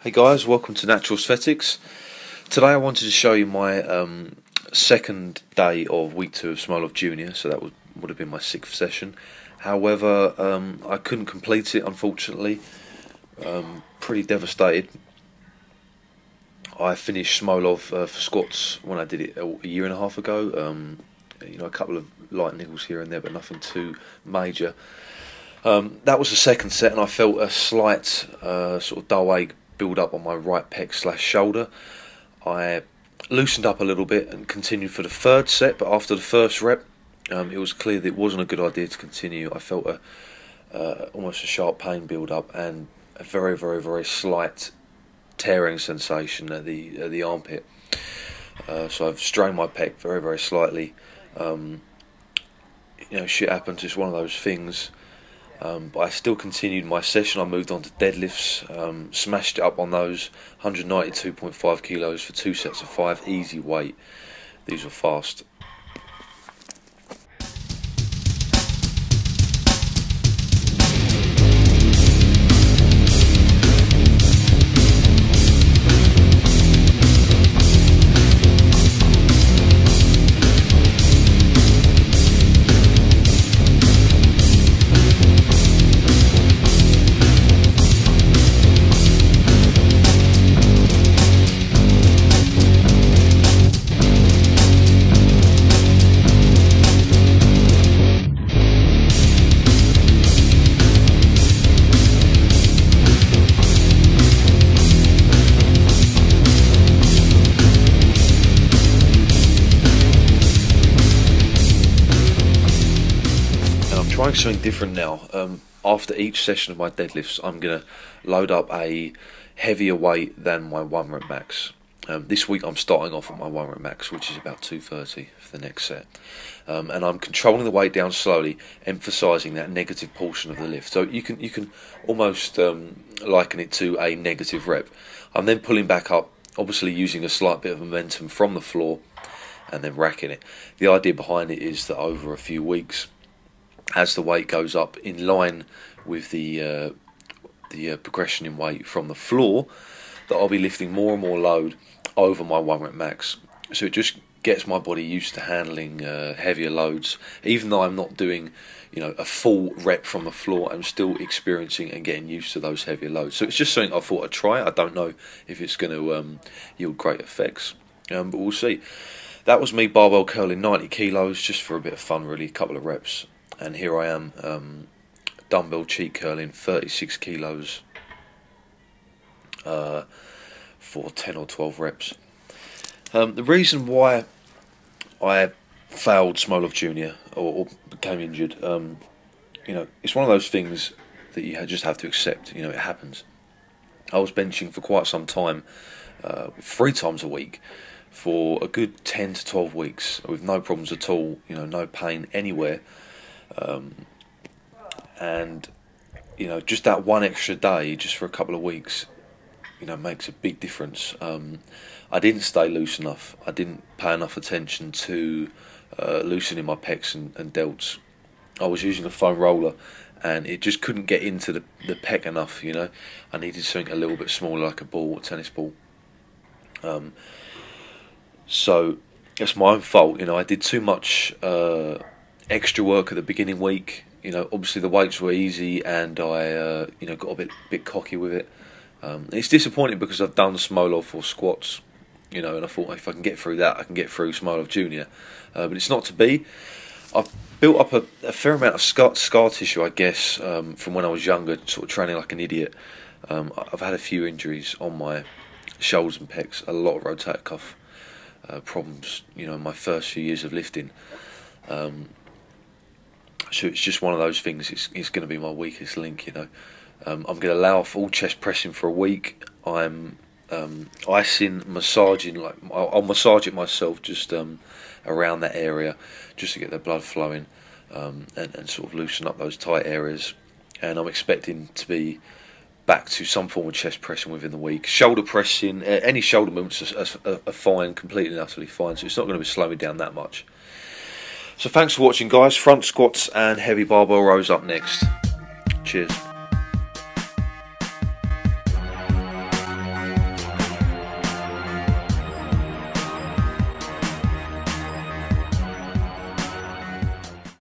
Hey guys, welcome to Natural Aesthetics. Today I wanted to show you my second day of week 2 of SMOLOV Jr, so that would have been my 6th session. However, I couldn't complete it, unfortunately. Pretty devastated. I finished SMOLOV for squats when I did it a year and a half ago. A couple of light niggles here and there, but nothing too major. That was the second set, and I felt a slight sort of dull ache build up on my right pec / shoulder. I loosened up a little bit and continued for the third set, but after the first rep it was clear that it wasn't a good idea to continue. I felt almost a sharp pain build up and a very slight tearing sensation at the armpit. So I've strained my pec very slightly. Shit happens, it's one of those things. But I still continued my session. I moved on to deadlifts, smashed it up on those, 192.5 kilos for 2 sets of 5, easy weight. These were fast. Trying something different now. After each session of my deadlifts, I'm going to load up a heavier weight than my 1 rep max. This week I'm starting off at my 1 rep max, which is about 230 for the next set. And I'm controlling the weight down slowly, emphasising that negative portion of the lift. So you can almost liken it to a negative rep. I'm then pulling back up, obviously using a slight bit of momentum from the floor, and then racking it. The idea behind it is that over a few weeks, as the weight goes up in line with the progression in weight from the floor, that I'll be lifting more and more load over my 1 rep max. So it just gets my body used to handling heavier loads. Even though I'm not doing a full rep from the floor, I'm still experiencing and getting used to those heavier loads. So it's just something I thought I'd try. I don't know if it's going to yield great effects, but we'll see. That was me barbell curling 90 kilos just for a bit of fun, really, a couple of reps. And here I am, dumbbell cheek curling 36 kilos for 10 or 12 reps. The reason why I failed SMOLOV Jr or became injured, it's one of those things that you just have to accept. It happens. I was benching for quite some time, 3 times a week, for a good 10 to 12 weeks with no problems at all. No pain anywhere. And just that one extra day, just for a couple of weeks, makes a big difference. I didn't stay loose enough. I didn't pay enough attention to loosening my pecs and delts. I was using a foam roller, and it just couldn't get into the pec enough. I needed something a little bit smaller, like a ball, a tennis ball. So it's my own fault. I did too much extra work at the beginning week. Obviously the weights were easy, and I got a bit cocky with it. It's disappointing because I've done SMOLOV for squats, and I thought if I can get through that, I can get through SMOLOV Jr. But it's not to be. I've built up a fair amount of scar tissue, I guess, from when I was younger, sort of training like an idiot. I've had a few injuries on my shoulders and pecs, a lot of rotator cuff problems, in my first few years of lifting. So it's just one of those things. It's going to be my weakest link. I'm going to allow off all chest pressing for a week. I'm massaging, I'll massage it myself, just around that area, just to get the blood flowing, and sort of loosen up those tight areas. And I'm expecting to be back to some form of chest pressing within the week. Shoulder pressing, any shoulder movements are fine, completely and utterly fine. So it's not going to be slowing down that much. So thanks for watching, guys. Front squats and heavy barbell rows up next. Cheers.